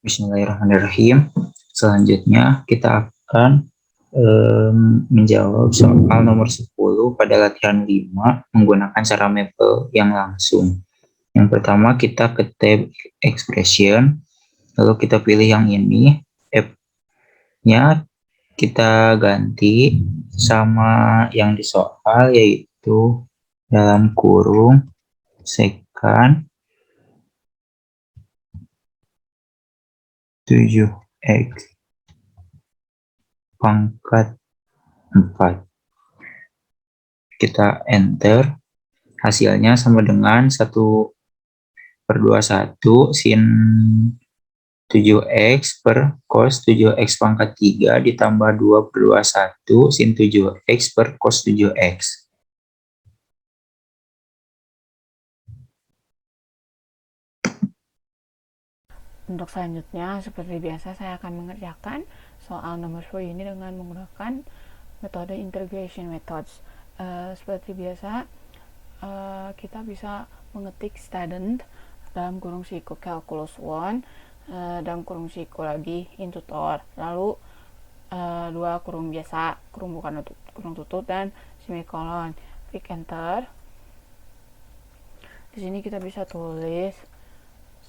Bismillahirrahmanirrahim. Selanjutnya kita akan menjawab soal nomor 10 pada latihan 5 menggunakan cara mapel yang langsung. Yang pertama kita ke tab expression, lalu kita pilih yang ini, F-nya kita ganti sama yang di soal, yaitu dalam kurung secant 7x pangkat 4. Kita enter, hasilnya sama dengan 1/21 sin 7x per cos 7x pangkat 3 ditambah 2/21 sin 7x per cos 7x. Untuk selanjutnya, seperti biasa saya akan mengerjakan soal nomor 10 ini dengan menggunakan metode integration methods. Seperti biasa, kita bisa mengetik student dalam kurung siku calculus 1, dalam kurung siku lagi in tutor, lalu dua kurung biasa, kurung bukan kurung tutup, dan semikolon. Klik enter. Di sini kita bisa tulis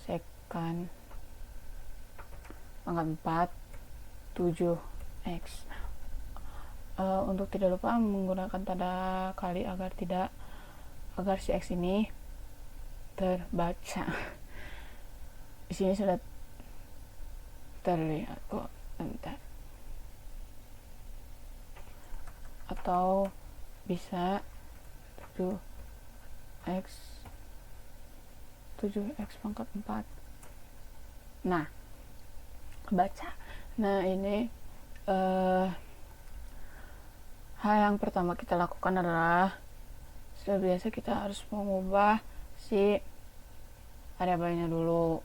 secant pangkat 4 7x. Untuk tidak lupa menggunakan tanda kali agar si x ini terbaca. Di sini sudah terlihat kok, bentar. Atau bisa 7x pangkat 4. Nah, kebaca. Nah, ini hal yang pertama kita lakukan adalah, seperti biasa kita harus mengubah si variabelnya dulu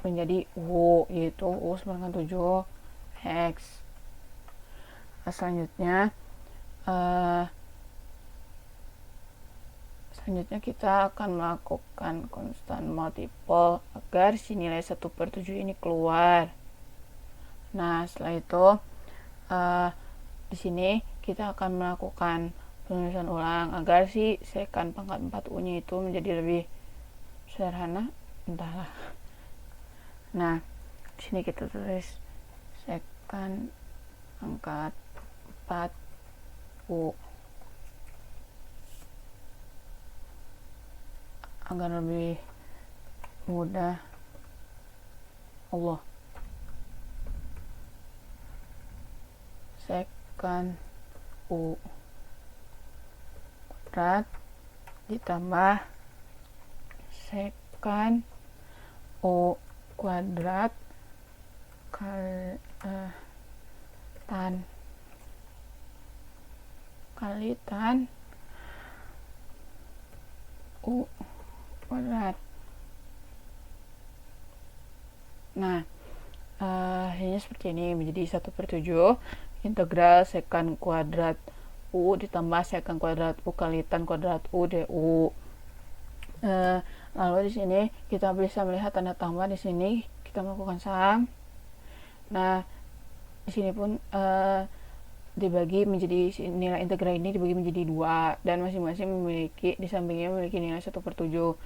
menjadi U, yaitu U sama dengan 7x. Selanjutnya kita akan melakukan constant multiple agar si nilai 1/7 ini keluar. Nah, setelah itu di sini kita akan melakukan penulisan ulang agar si secant pangkat 4 U-nya itu menjadi lebih sederhana, entahlah. Nah, di sini kita tulis secant pangkat 4 U agar lebih mudah. Allah, secant U kuadrat ditambah secant U kuadrat kali tan U kuadrat. Nah, ini seperti ini, menjadi 1/7 integral secant kuadrat U ditambah secant kuadrat U kali tan kuadrat U du. Lalu di sini kita bisa melihat tanda tambah. Di sini kita melakukan sam. Nah, di sini pun dibagi menjadi, nilai integral ini dibagi menjadi 2, dan masing-masing memiliki, di sampingnya memiliki nilai 1/7,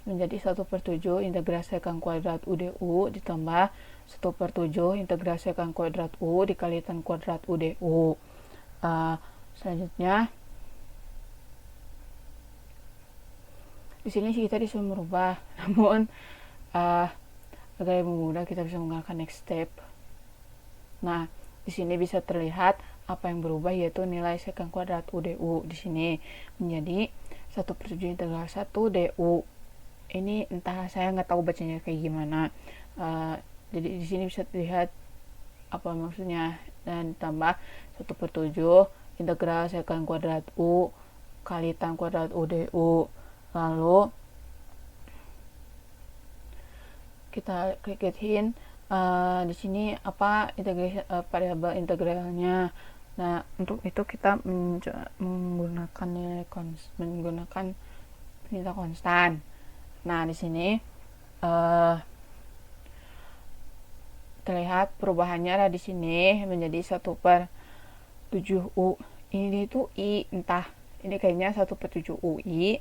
menjadi 1/7 integral secant kuadrat U du ditambah 1/7 integral secant kuadrat U dikali tan kuadrat U du. Selanjutnya di sini kita disuruh merubah, namun agar lebih mudah kita bisa menggunakan next step. Nah, di sini bisa terlihat apa yang berubah, yaitu nilai secant kuadrat U du di sini menjadi 1/7 integral 1 du. Ini entah, saya nggak tahu bacanya kayak gimana. Jadi di sini bisa terlihat apa maksudnya, dan tambah 1/7 integral secant kuadrat U kali tan kuadrat U du. Lalu kita klik get hint. Di sini apa variabel integralnya. Nah, untuk itu kita menggunakan perintah konstan. Nah, di sini terlihat perubahannya ada di sini menjadi 1/7U. Ini tuh I, entah ini kayaknya 1/7 UI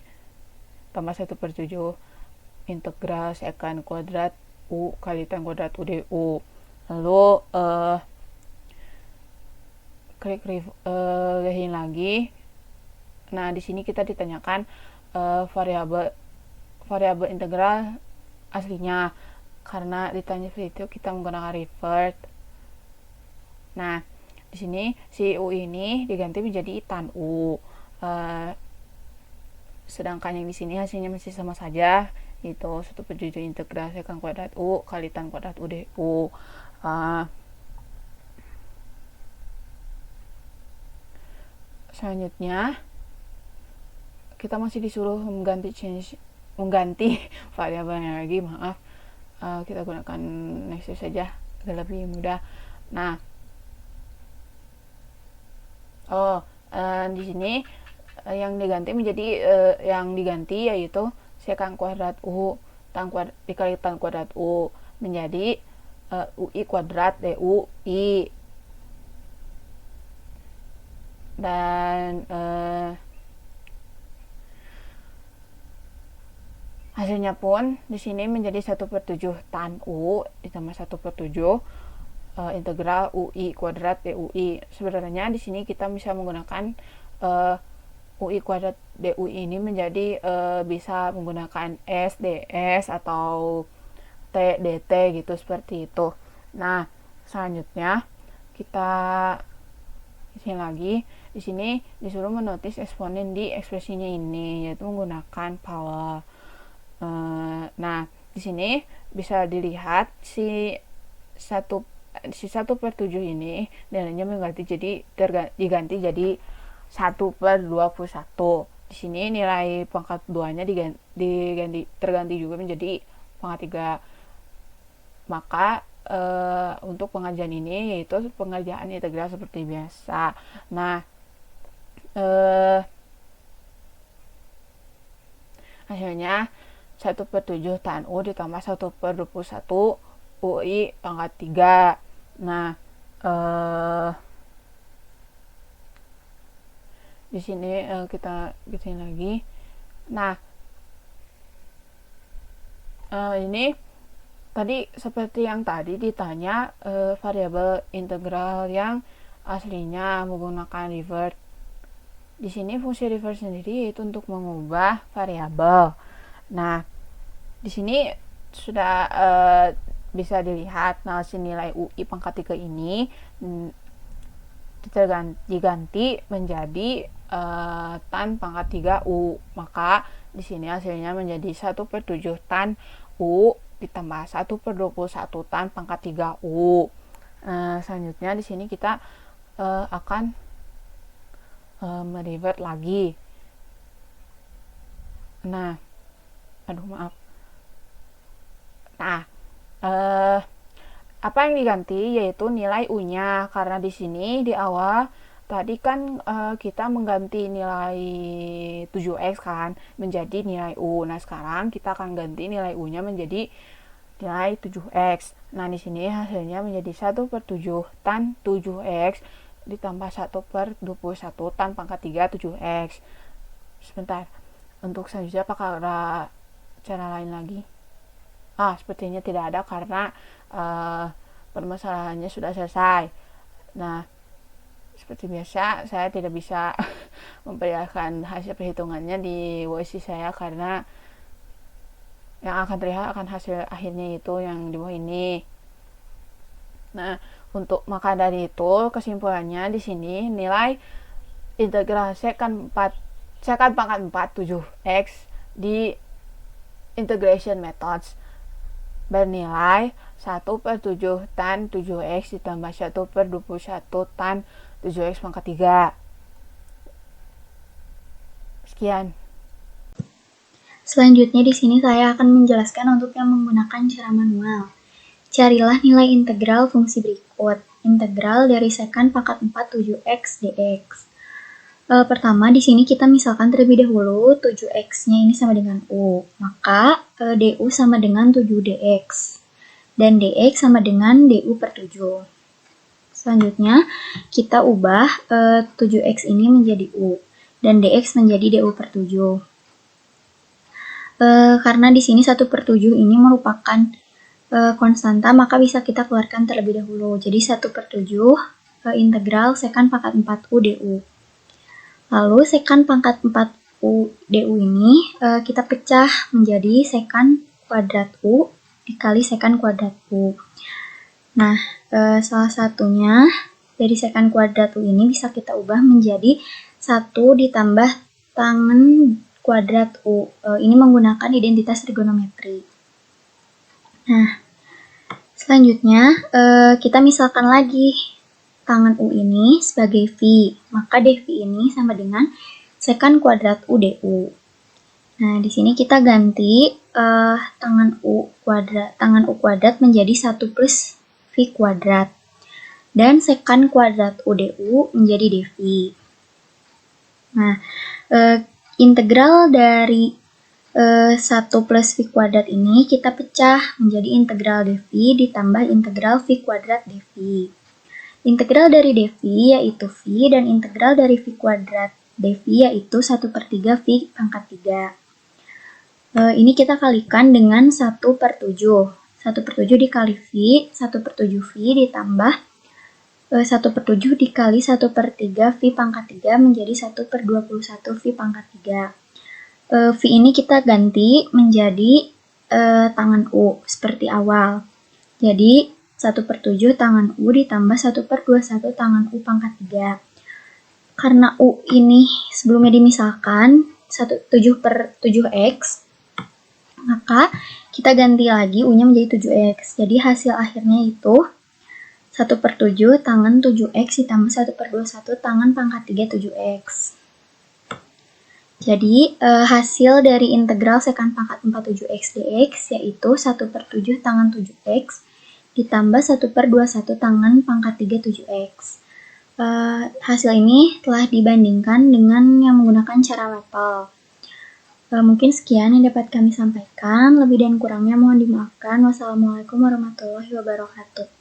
tambah 1/7 integral sekant kuadrat U kali tan kuadrat UDU. Lalu klik lihin lagi. Nah, di sini kita ditanyakan variabel integral aslinya. Karena ditanya seperti itu, kita menggunakan revert. Nah, di sini si U ini diganti menjadi tan U. Sedangkan yang di sini hasilnya masih sama saja, itu 1/7 integral sekant kuadrat U kali tan kuadrat UDU. Selanjutnya kita masih disuruh mengganti variabelnya lagi, maaf. Kita gunakan next saja agar lebih mudah. Nah, di sini yang diganti yaitu sekant kuadrat U dikali tan kuadrat U menjadi UI kuadrat DU I. Dan hasilnya pun di sini menjadi 1/7 tan U ditambah 1/7 integral UI kuadrat DUI. Sebenarnya di sini kita bisa menggunakan UI kuadrat DUI ini menjadi bisa menggunakan S DS atau T DT gitu, seperti itu. Nah, selanjutnya kita sini lagi. Di sini disuruh menotis eksponen di ekspresinya ini, yaitu menggunakan power. Nah, di sini bisa dilihat si 1/7 ini nilainya diganti jadi 1/21. Di sini nilai pangkat 2-nya terganti juga menjadi pangkat 3. Maka untuk pengerjaan ini yaitu pengerjaan integral seperti biasa. Nah, hasilnya 1/7 tan U ditambah 1/21 UI pangkat 3. Nah, di sini kita bikin lagi. Nah, ini tadi seperti yang tadi ditanya variabel integral yang aslinya menggunakan revert. Di sini fungsi revert sendiri yaitu untuk mengubah variabel. Nah, di sini sudah bisa dilihat nilai UI pangkat 3 ini diganti menjadi tan pangkat 3U. Maka di sini hasilnya menjadi 1/7 tan U ditambah 1/21 tan pangkat 3U. Selanjutnya di sini kita akan merevert lagi. Nah, maaf. Nah, apa yang diganti yaitu nilai U-nya, karena di sini di awal tadi kan kita mengganti nilai 7x kan menjadi nilai U. Nah, sekarang kita akan ganti nilai U-nya menjadi nilai 7x. Nah, di sini hasilnya menjadi 1/7 tan 7x ditambah 1/21 tan pangkat 3 7x. Sebentar. Untuk selanjutnya apakah ada cara lain lagi? Sepertinya tidak ada karena permasalahannya sudah selesai. Nah, seperti biasa saya tidak bisa memperlihatkan hasil perhitungannya di WC saya karena yang akan terlihat akan hasil akhirnya itu yang di bawah ini. Nah, maka dari itu kesimpulannya di sini nilai integral sekant pangkat 4 7x di integration methods bernilai 1/7 tan 7x ditambah 1/21 tan 7x pangkat 3. Sekian. Selanjutnya di sini saya akan menjelaskan untuk yang menggunakan cara manual. Carilah nilai integral fungsi berikut. Integral dari sekant pangkat 4 7x dx. Pertama di sini kita misalkan terlebih dahulu 7x-nya ini sama dengan U. Maka du sama dengan 7dx. dan dx sama dengan du per 7. Selanjutnya, kita ubah 7x ini menjadi u, dan dx menjadi du per 7. Karena di sini 1 per 7 ini merupakan konstanta, maka bisa kita keluarkan terlebih dahulu. Jadi 1 per 7 integral sekant pangkat 4u du. Lalu sekant pangkat 4u du ini kita pecah menjadi sekant kuadrat u dikali sekant kuadrat u. Nah, salah satunya dari sekant kuadrat u ini bisa kita ubah menjadi 1 ditambah tangen kuadrat u. Ini menggunakan identitas trigonometri. Nah, selanjutnya kita misalkan lagi tangen u ini sebagai v, maka dv ini sama dengan sekant kuadrat u du. Nah, di sini kita ganti tangen u kuadrat menjadi 1 plus v kuadrat, dan sekant kuadrat u du menjadi dv. Nah, integral dari 1 plus v kuadrat ini kita pecah menjadi integral dv ditambah integral v kuadrat dv. Integral dari dv yaitu v, dan integral dari v kuadrat dv yaitu 1 per 3 v pangkat 3. Ini kita kalikan dengan 1 per 7. 1 per 7 dikali v, 1 per 7 v ditambah 1 per 7 dikali 1 per 3 v pangkat 3 menjadi 1 per 21 v pangkat 3. V ini kita ganti menjadi tangen U seperti awal. Jadi 1 per 7 tangen U ditambah 1 per 21 tangen U pangkat 3. Karena U ini sebelumnya dimisahkan 7 per 7x, maka kita ganti lagi U-nya menjadi 7x. Jadi hasil akhirnya itu 1 per 7 tangen 7x ditambah 1 per 21 tangen pangkat 3 7x. Jadi, hasil dari integral sekant pangkat 4 7x dx yaitu 1 per 7 tangen 7x ditambah 1 per 21 tangen pangkat 3 7x. Hasil ini telah dibandingkan dengan yang menggunakan cara lepel. Mungkin sekian yang dapat kami sampaikan. Lebih dan kurangnya mohon dimaafkan. Wassalamualaikum warahmatullahi wabarakatuh.